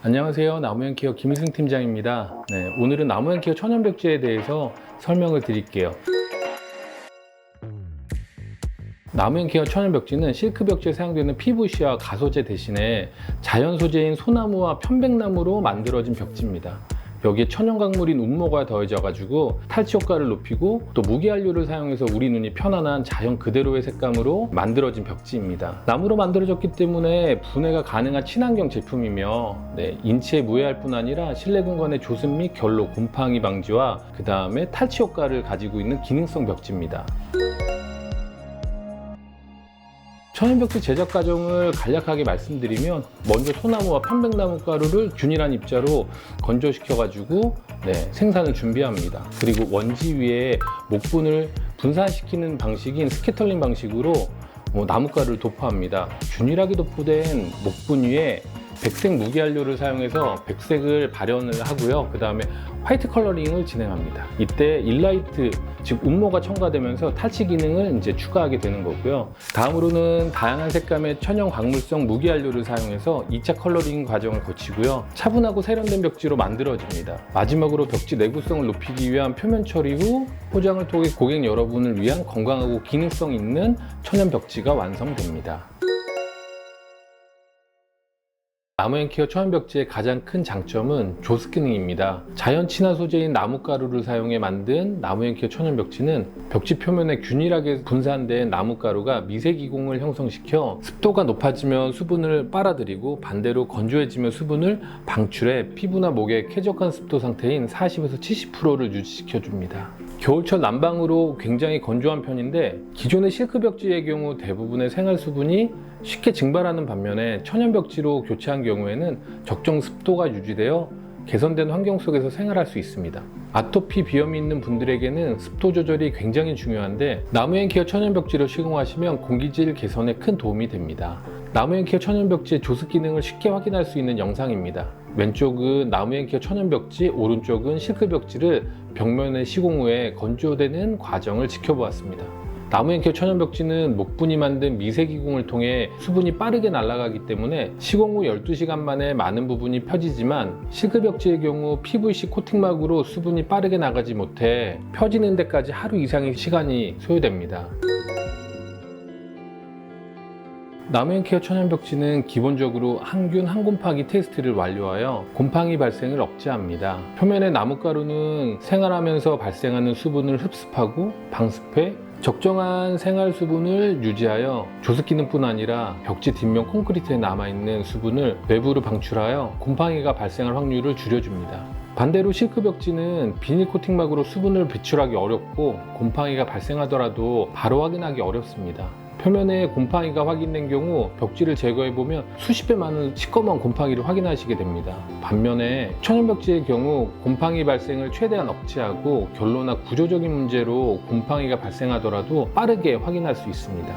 안녕하세요. 나무현케어 김희승 팀장입니다. 오늘은 나무현케어 천연벽지에 대해서 설명을 드릴게요. 나무현케어 천연벽지는 실크벽지에 사용되는 PVC와 가소재 대신에 자연 소재인 소나무와 편백나무로 만들어진 벽지입니다. 여기에 천연광물인 운모가 더해져가지고 탈취 효과를 높이고 또 무기한료를 사용해서 우리 눈이 편안한 자연 그대로의 색감으로 만들어진 벽지입니다. 나무로 만들어졌기 때문에 분해가 가능한 친환경 제품이며 인체에 무해할 뿐 아니라 실내 공간의 조습 및 결로, 곰팡이 방지와 그 다음에 탈취 효과를 가지고 있는 기능성 벽지입니다. 천연벽지 제작 과정을 간략하게 말씀드리면 먼저 소나무와 편백나무 가루를 균일한 입자로 건조시켜가지고 생산을 준비합니다. 그리고 원지 위에 목분을 분산시키는 방식인 스캐터링 방식으로 나무가루를 도포합니다. 균일하게 도포된 목분 위에 백색 무기한료를 사용해서 백색을 발현을 하고요. 그 다음에 화이트 컬러링을 진행합니다. 이때 일라이트, 즉 운모가 첨가되면서 탈취 기능을 이제 추가하게 되는 거고요. 다음으로는 다양한 색감의 천연 광물성 무기한료를 사용해서 2차 컬러링 과정을 거치고요. 차분하고 세련된 벽지로 만들어집니다. 마지막으로 벽지 내구성을 높이기 위한 표면 처리 후 포장을 통해 고객 여러분을 위한 건강하고 기능성 있는 천연 벽지가 완성됩니다. 나무현케어 천연벽지의 가장 큰 장점은 조습 기능입니다. 자연 친화 소재인 나무가루를 사용해 만든 나무현케어 천연벽지는 벽지 표면에 균일하게 분산된 나무가루가 미세기공을 형성시켜 습도가 높아지면 수분을 빨아들이고 반대로 건조해지면 수분을 방출해 피부나 목에 쾌적한 습도 상태인 40에서 70%를 유지시켜줍니다. 겨울철 난방으로 굉장히 건조한 편인데 기존의 실크벽지의 경우 대부분의 생활수분이 쉽게 증발하는 반면에 천연벽지로 교체한 경우에는 적정 습도가 유지되어 개선된 환경 속에서 생활할 수 있습니다. 아토피 비염이 있는 분들에게는 습도 조절이 굉장히 중요한데 나무현케어 천연벽지를 시공하시면 공기질 개선에 큰 도움이 됩니다. 나무현케어 천연벽지의 조습 기능을 쉽게 확인할 수 있는 영상입니다. 왼쪽은 나무현케어 천연벽지, 오른쪽은 실크벽지를 벽면에 시공 후에 건조되는 과정을 지켜보았습니다. 나무현케어 천연벽지는 목분이 만든 미세기공을 통해 수분이 빠르게 날아가기 때문에 시공 후 12시간 만에 많은 부분이 펴지지만 실크벽지의 경우 PVC 코팅막으로 수분이 빠르게 나가지 못해 펴지는 데까지 하루 이상의 시간이 소요됩니다. 나무현케어 천연벽지는 기본적으로 항균 항곰팡이 테스트를 완료하여 곰팡이 발생을 억제합니다. 표면의 나무가루는 생활하면서 발생하는 수분을 흡습하고 방습해 적정한 생활 수분을 유지하여 조습 기능뿐 아니라 벽지 뒷면 콘크리트에 남아있는 수분을 외부로 방출하여 곰팡이가 발생할 확률을 줄여줍니다. 반대로 실크벽지는 비닐 코팅막으로 수분을 배출하기 어렵고 곰팡이가 발생하더라도 바로 확인하기 어렵습니다. 표면에 곰팡이가 확인된 경우 벽지를 제거해보면 수십 배 많은 시꺼먼 곰팡이를 확인하시게 됩니다. 반면에 천연벽지의 경우 곰팡이 발생을 최대한 억제하고 결로나 구조적인 문제로 곰팡이가 발생하더라도 빠르게 확인할 수 있습니다.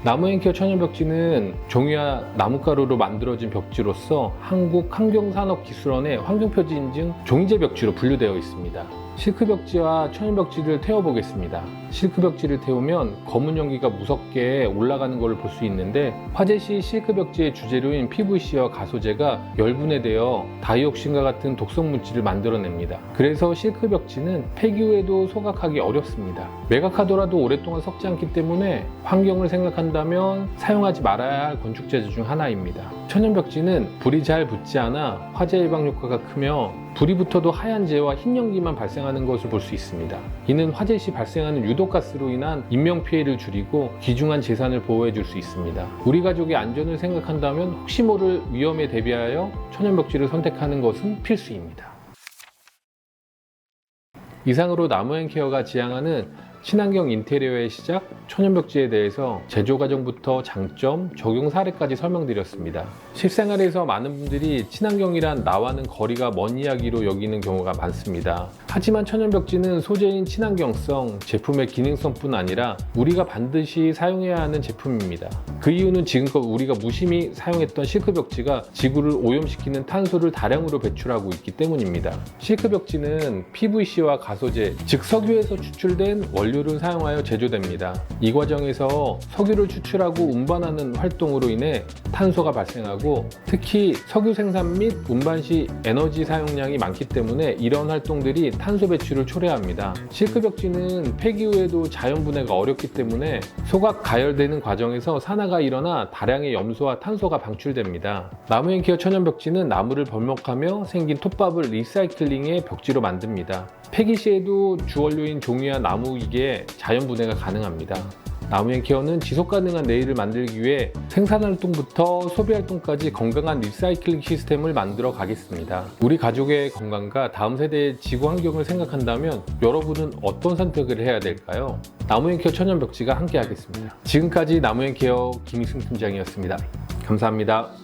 나무현케어 천연벽지는 종이와 나무가루로 만들어진 벽지로서 한국환경산업기술원의 환경표지 인증 종이제 벽지로 분류되어 있습니다. 실크벽지와 천연벽지를 태워보겠습니다. 실크벽지를 태우면 검은 연기가 무섭게 올라가는 것을 볼 수 있는데 화재 시 실크벽지의 주재료인 PVC와 가소제가 열분해되어 다이옥신과 같은 독성 물질을 만들어냅니다. 그래서 실크벽지는 폐기 후에도 소각하기 어렵습니다. 매각하더라도 오랫동안 썩지 않기 때문에 환경을 생각한다면 사용하지 말아야 할 건축재질 중 하나입니다. 천연벽지는 불이 잘 붙지 않아 화재 예방 효과가 크며 불이 붙어도 하얀 재와 흰 연기만 발생하는 것을 볼 수 있습니다. 이는 화재 시 발생하는 유독가스로 인한 인명피해를 줄이고 귀중한 재산을 보호해 줄 수 있습니다. 우리 가족의 안전을 생각한다면 혹시 모를 위험에 대비하여 천연벽지를 선택하는 것은 필수입니다. 이상으로 나무현케어가 지향하는 친환경 인테리어의 시작, 천연벽지에 대해서 제조 과정부터 장점, 적용 사례까지 설명드렸습니다. 실생활에서 많은 분들이 친환경이란 나와는 거리가 먼 이야기로 여기는 경우가 많습니다. 하지만 천연벽지는 소재인 친환경성, 제품의 기능성뿐 아니라 우리가 반드시 사용해야 하는 제품입니다. 그 이유는 지금껏 우리가 무심히 사용했던 실크벽지가 지구를 오염시키는 탄소를 다량으로 배출하고 있기 때문입니다. 실크벽지는 PVC와 가소제, 즉 석유에서 추출된 원료 원료를 사용하여 제조됩니다. 이 과정에서 석유를 추출하고 운반하는 활동으로 인해 탄소가 발생하고, 특히 석유 생산 및 운반 시 에너지 사용량이 많기 때문에 이런 활동들이 탄소 배출을 초래합니다. 실크 벽지는 폐기 후에도 자연 분해가 어렵기 때문에 소각 가열되는 과정에서 산화가 일어나 다량의 염소와 탄소가 방출됩니다. 나무앤케어 천연 벽지는 나무를 벌목하며 생긴 톱밥을 리사이클링해 벽지로 만듭니다. 폐기 시에도 주원료인 종이와 나무 기계에 자연 분해가 가능합니다. 나무앤케어는 지속 가능한 내일을 만들기 위해 생산활동부터 소비활동까지 건강한 리사이클링 시스템을 만들어 가겠습니다. 우리 가족의 건강과 다음 세대의 지구 환경을 생각한다면 여러분은 어떤 선택을 해야 될까요? 나무앤케어 천연 벽지가 함께 하겠습니다. 지금까지 나무앤케어 김익승 팀장이었습니다. 감사합니다.